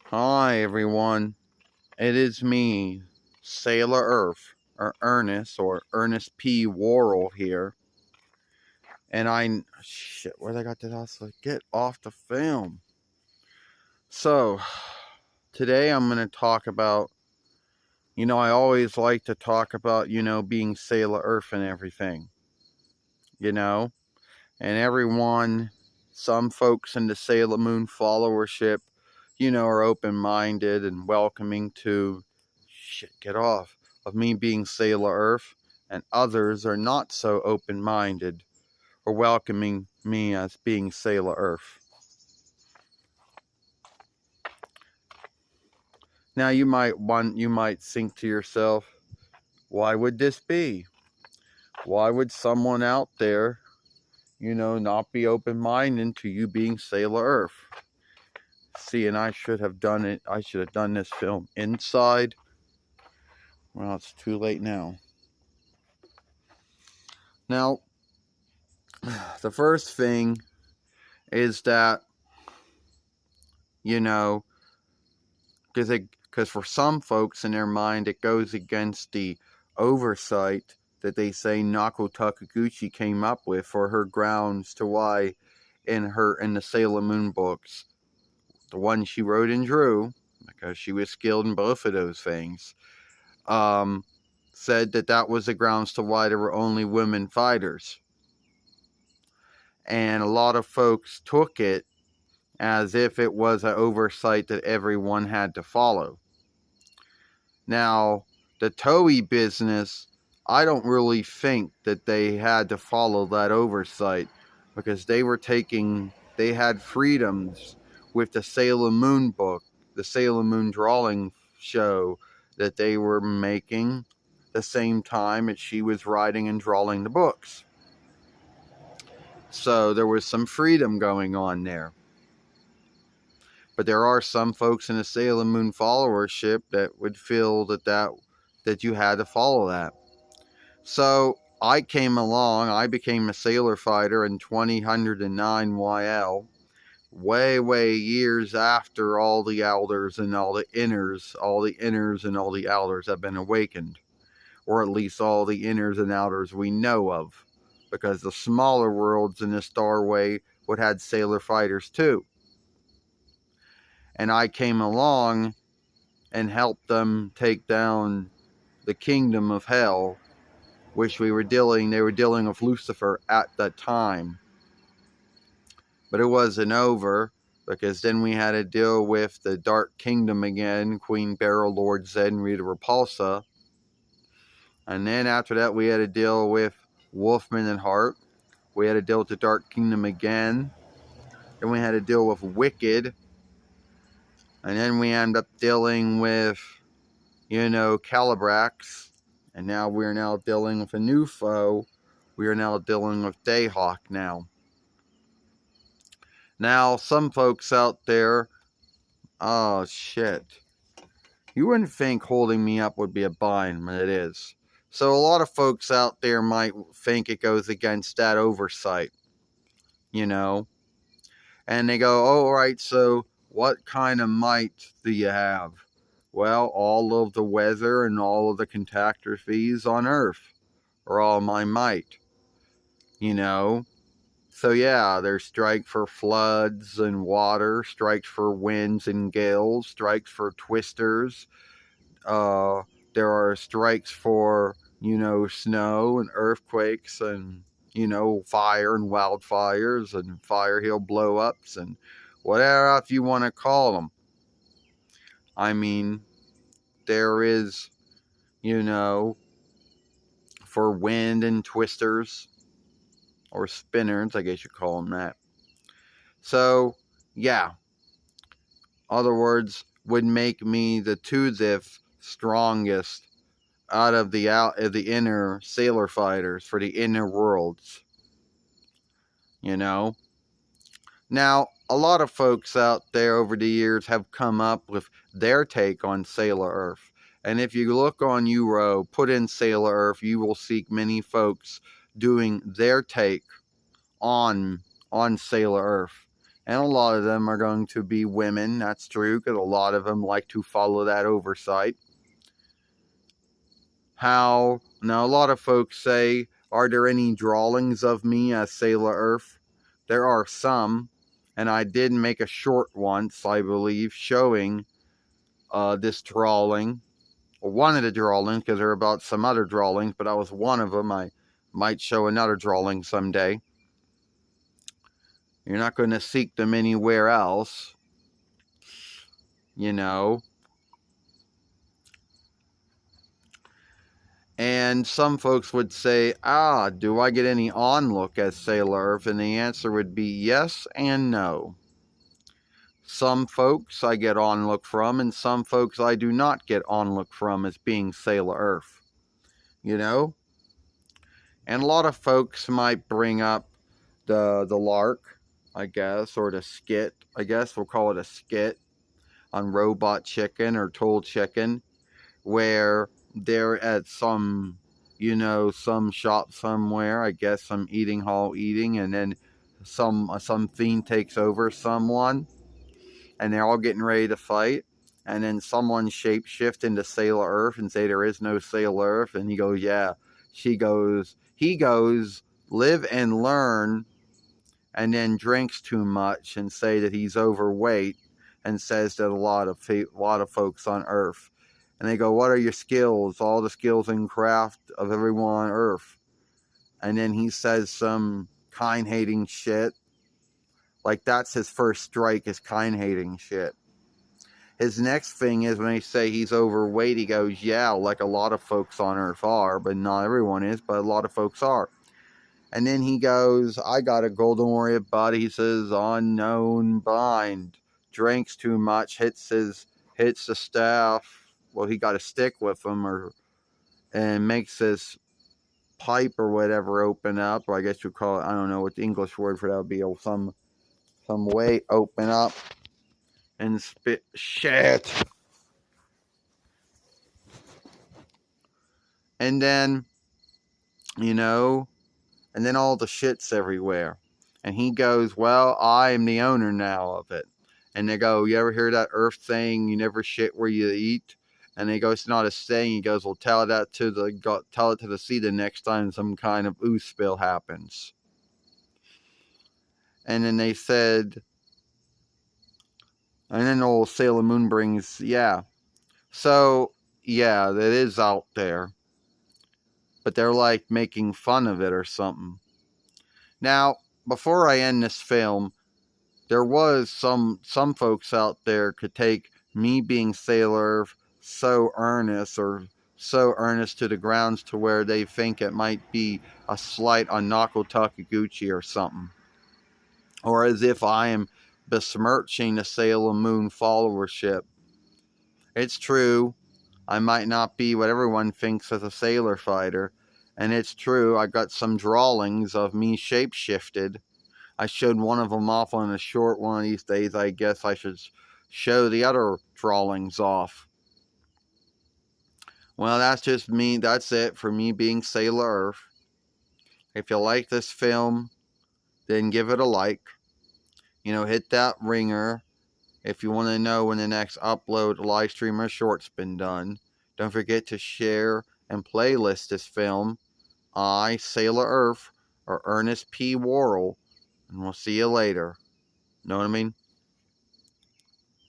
Hi everyone, it is me, Sailor Earth, or Ernest P. Worrell here, and shit, where they got this also, get off the film. So, today I'm going to talk about, I always like to talk about, being Sailor Earth and everything, and everyone, some folks in the Sailor Moon followership, are open-minded and welcoming to, get off, of me being Sailor Earth, and others are not so open-minded or welcoming me as being Sailor Earth. Now you might think to yourself, why would this be? Why would someone out there, not be open-minded to you being Sailor Earth? See, and I should have done this film inside. Well, it's too late now. Now, the first thing is that, because for some folks in their mind, it goes against the oversight that they say Nako Takaguchi came up with for her grounds to why in the Sailor Moon books, the one she wrote and drew, because she was skilled in both of those things, said that was the grounds to why there were only women fighters. And a lot of folks took it as if it was an oversight that everyone had to follow. Now, the Toei business, I don't really think that they had to follow that oversight, because they had freedoms with the Sailor Moon book, the Sailor Moon drawing show that they were making the same time that she was writing and drawing the books. So there was some freedom going on there. But there are some folks in the Sailor Moon followership that would feel that you had to follow that. So I came along, I became a Sailor Fighter in 2009 YL, way years after all the elders and all the inners and all the elders have been awakened. Or at least all the inners and outers we know of. Because the smaller worlds in the Starway would have Sailor Fighters too. And I came along and helped them take down the kingdom of hell, which they were dealing with Lucifer at that time. But it wasn't over, because then we had to deal with the Dark Kingdom again, Queen Beryl, Lord Zed, and Rita Repulsa. And then after that, we had to deal with Wolfman and Hart. We had to deal with the Dark Kingdom again. Then we had to deal with Wicked. And then we end up dealing with, Calibrax. And now we're now dealing with a new foe. We are now dealing with Dayhawk now. Now, some folks out there, oh shit. You wouldn't think holding me up would be a bind, but it is. So a lot of folks out there might think it goes against that oversight. And they go, oh, all right, so what kind of might do you have? Well, all of the weather and all of the catastrophes on Earth are all my might. So yeah, there's strikes for floods and water, strikes for winds and gales, strikes for twisters. There are strikes for, snow and earthquakes and, fire and wildfires and fire hill blow-ups and whatever else you want to call them. I mean, there is, for wind and twisters, or spinners, I guess you call them that. So, yeah. Other words, would make me the 2th strongest out of the inner Sailor Fighters for the inner worlds. Now, a lot of folks out there over the years have come up with their take on Sailor Earth. And if you look on Euro, put in Sailor Earth, you will see many folks doing their take on Sailor Earth. And a lot of them are going to be women. That's true, because a lot of them like to follow that oversight. Now, a lot of folks say, are there any drawings of me as Sailor Earth? There are some, and I did make a short once, I believe, showing this drawing. Or one of the drawings, because there are about some other drawings, but that was one of them. I might show another drawing someday. You're not going to seek them anywhere else, you know. And some folks would say, do I get any onlook as Sailor Earth? And the answer would be yes and no. Some folks I get onlook from, and some folks I do not get onlook from as being Sailor Earth. You know? And a lot of folks might bring up the lark, I guess, or the skit. I guess we'll call it a skit on Robot Chicken or Toll Chicken, where they're at some, some shop somewhere, I guess some eating hall eating, and then some fiend takes over someone, and they're all getting ready to fight, and then someone shapeshift into Sailor Earth and say there is no Sailor Earth, and he goes, he goes, live and learn, and then drinks too much and say that he's overweight, and says that a lot of folks on Earth. And they go, what are your skills? All the skills and craft of everyone on Earth. And then he says some kind-hating shit. Like, that's his first strike, is kind-hating shit. His next thing is when they say he's overweight, he goes, like a lot of folks on Earth are, but not everyone is, but a lot of folks are. And then he goes, I got a golden warrior body. He says, unknown bind. Drinks too much, hits the staff. Well, he got a stick with him, and makes this pipe or whatever open up, or I guess you call it, I don't know what the English word for that would be, or some way open up and spit shit. And then, and then all the shit's everywhere. And he goes, well, I am the owner now of it. And they go, you ever hear that Earth saying, you never shit where you eat? And they go, it's not a saying. He goes, well, tell it to the sea the next time some kind of ooze spill happens. And then they said, and then old Sailor Moon brings, So, that is out there. But they're like making fun of it or something. Now, before I end this film, there was some folks out there could take me being Sailor Earth so earnest to the grounds to where they think it might be a slight on Nako Takaguchi or something. Or as if I am besmirching the Sailor Moon followership. It's true, I might not be what everyone thinks as a sailor fighter. And it's true, I got some drawings of me shapeshifted. I showed one of them off on a short one of these days. I guess I should show the other drawings off. Well, that's just me. That's it for me being Sailor Earth. If you like this film, then give it a like. Hit that ringer if you want to know when the next upload, live stream, or short's been done. Don't forget to share and playlist this film. I, Sailor Earth, or Ernest P. Worrell, and we'll see you later. Know what I mean?